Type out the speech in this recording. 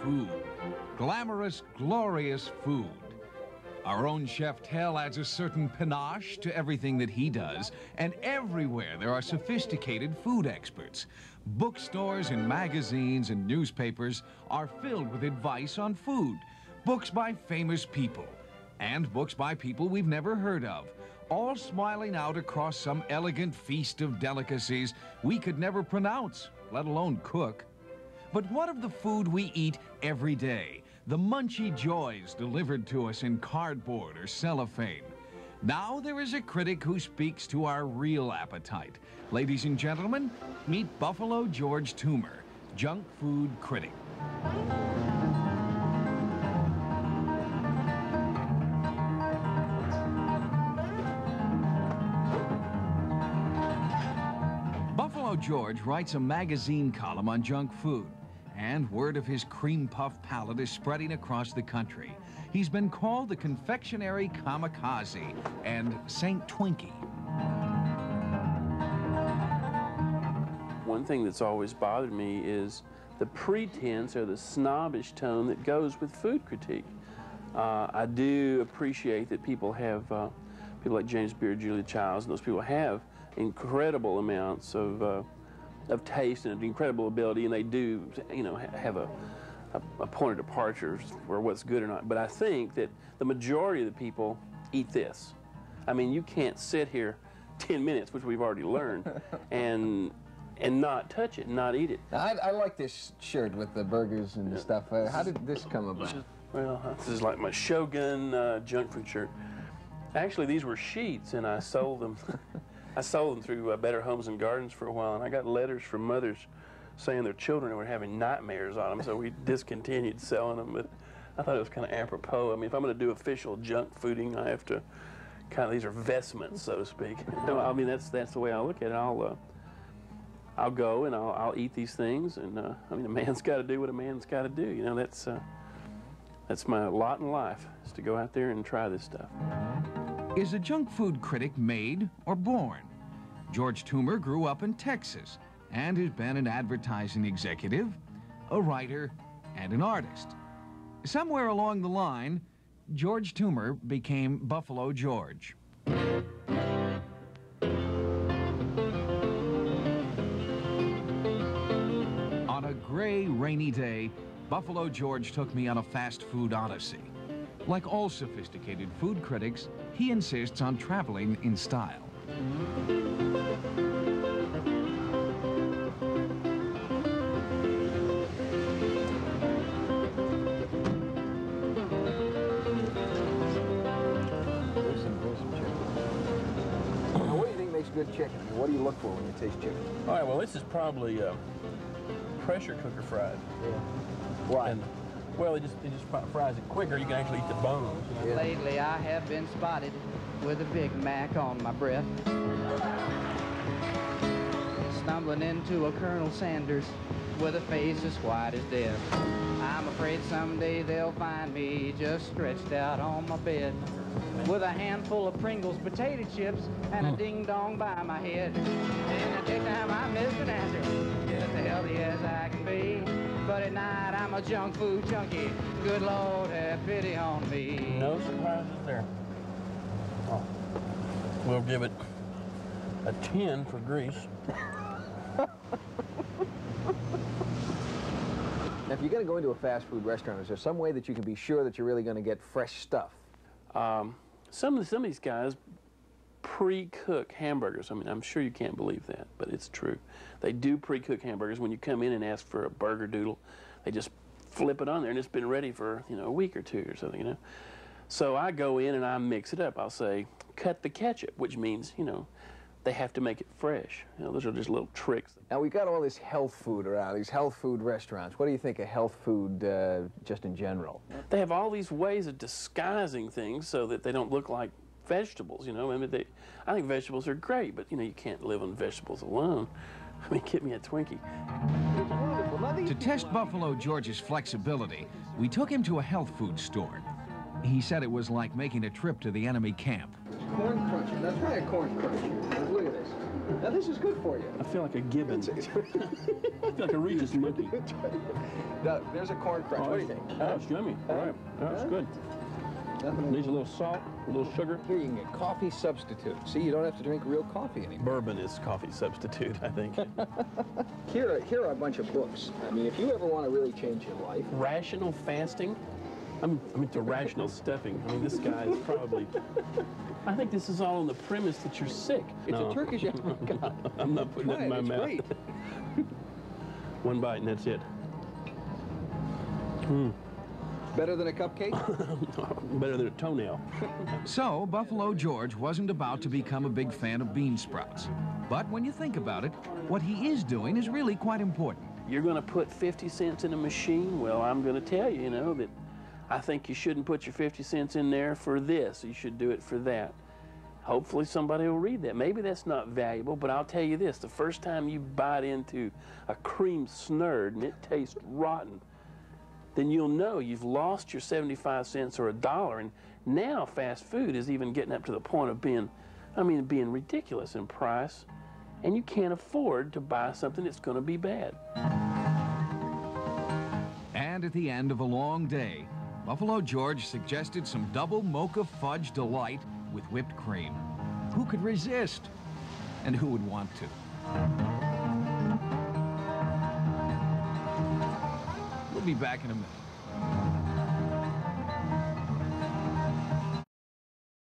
food. Glamorous, glorious food. Our own Chef Tell adds a certain panache to everything that he does, and everywhere there are sophisticated food experts. Bookstores and magazines and newspapers are filled with advice on food. Books by famous people, and books by people we've never heard of, all smiling out across some elegant feast of delicacies we could never pronounce, let alone cook. But what of the food we eat every day? The munchy joys delivered to us in cardboard or cellophane. Now there is a critic who speaks to our real appetite. Ladies and gentlemen, meet Buffalo George Toomer, junk food critic. Buffalo George writes a magazine column on junk food, and word of his cream puff palate is spreading across the country. He's been called the confectionery kamikaze and Saint Twinkie. One thing that's always bothered me is the pretense or the snobbish tone that goes with food critique. I do appreciate that people have, people like James Beard, Julia Childs, and those people have incredible amounts of taste and incredible ability, and they do, you know, have a point of departure for what's good or not. But I think that the majority of the people eat this. I mean, you can't sit here 10 minutes, which we've already learned, and not touch it, and not eat it. Now, I like this shirt with the burgers and stuff. How did this come about? Well, this is like my Shogun junk food shirt. Actually, these were sheets, and I sold them. I sold them through Better Homes and Gardens for a while, and I got letters from mothers saying their children were having nightmares on them, so we discontinued selling them. But I thought it was kind of apropos. I mean, if I'm going to do official junk fooding, I have to kind of, these are vestments, so to speak. I mean, that's the way I look at it. I'll go and I'll eat these things, and I mean, a man's got to do what a man's got to do. You know, that's my lot in life, is to go out there and try this stuff. Is a junk food critic made or born? George Toomer grew up in Texas and has been an advertising executive, a writer, and an artist. Somewhere along the line, George Toomer became Buffalo George. On a gray, rainy day, Buffalo George took me on a fast food odyssey. Like all sophisticated food critics, he insists on traveling in style. Now, what do you think makes good chicken? I mean, what do you look for when you taste chicken? All right, well, this is probably pressure cooker fried. Yeah. Why? And, well, it just fries it quicker. You can actually eat the bones. Yeah. Lately I have been spotted with a Big Mac on my breath, stumbling into a Colonel Sanders with a face as white as death. I'm afraid someday they'll find me just stretched out on my bed with a handful of Pringles potato chips and a ding-dong by my head. In the daytime I'm Mr. Natural, just as healthy as I can be. But at night I'm a junk food junkie. Good Lord, have pity on me. No surprises there. Oh. We'll give it a 10 for grease. Now, if you're going to go into a fast food restaurant, is there some way that you can be sure that you're really going to get fresh stuff? Some of these guys pre-cook hamburgers. I mean, I'm sure you can't believe that, but it's true. They do pre-cook hamburgers. When you come in and ask for a burger doodle, they just flip it on there, and it's been ready for, you know, a week or two or something, you know. So I go in and I mix it up. I'll say, cut the ketchup, which means, you know, they have to make it fresh. You know, those are just little tricks. Now, we've got all this health food around, these health food restaurants. What do you think of health food just in general? They have all these ways of disguising things so that they don't look like vegetables, you know. I mean, I think vegetables are great, but, you know, you can't live on vegetables alone. I mean, get me a Twinkie. To test Buffalo George's flexibility, we took him to a health food store. He said it was like making a trip to the enemy camp. Corn cruncher. Now try a corn cruncher. Look at this. Now this is good for you. I feel like a gibbon. I feel like a Regis monkey. Now, there's a corn crunch. What do you think? That's yummy. All right. That's good. Needs a little salt, a little sugar. Here you can get coffee substitute. See, you don't have to drink real coffee anymore. Bourbon is coffee substitute, I think. Here are a bunch of books. I mean, if you ever want to really change your life. Rational fasting. I'm into rational stuffing. I mean, this guy is probably... I think this is all on the premise that you're sick. It's a Turkish apricot. I'm not putting that in my mouth. Great. One bite and that's it. Better than a cupcake? Better than a toenail. So, Buffalo George wasn't about to become a big fan of bean sprouts. But when you think about it, what he is doing is really quite important. You're going to put 50 cents in a machine? Well, I'm going to tell you, you know, that I think you shouldn't put your 50 cents in there for this. You should do it for that. Hopefully somebody will read that. Maybe that's not valuable, but I'll tell you this. The first time you bite into a cream snurd and it tastes rotten, then you'll know you've lost your 75 cents or $1. And now fast food is even getting up to the point of being, being ridiculous in price. And you can't afford to buy something that's going to be bad. And at the end of a long day, Buffalo George suggested some double mocha fudge delight with whipped cream. Who could resist? And who would want to? We'll be back in a minute.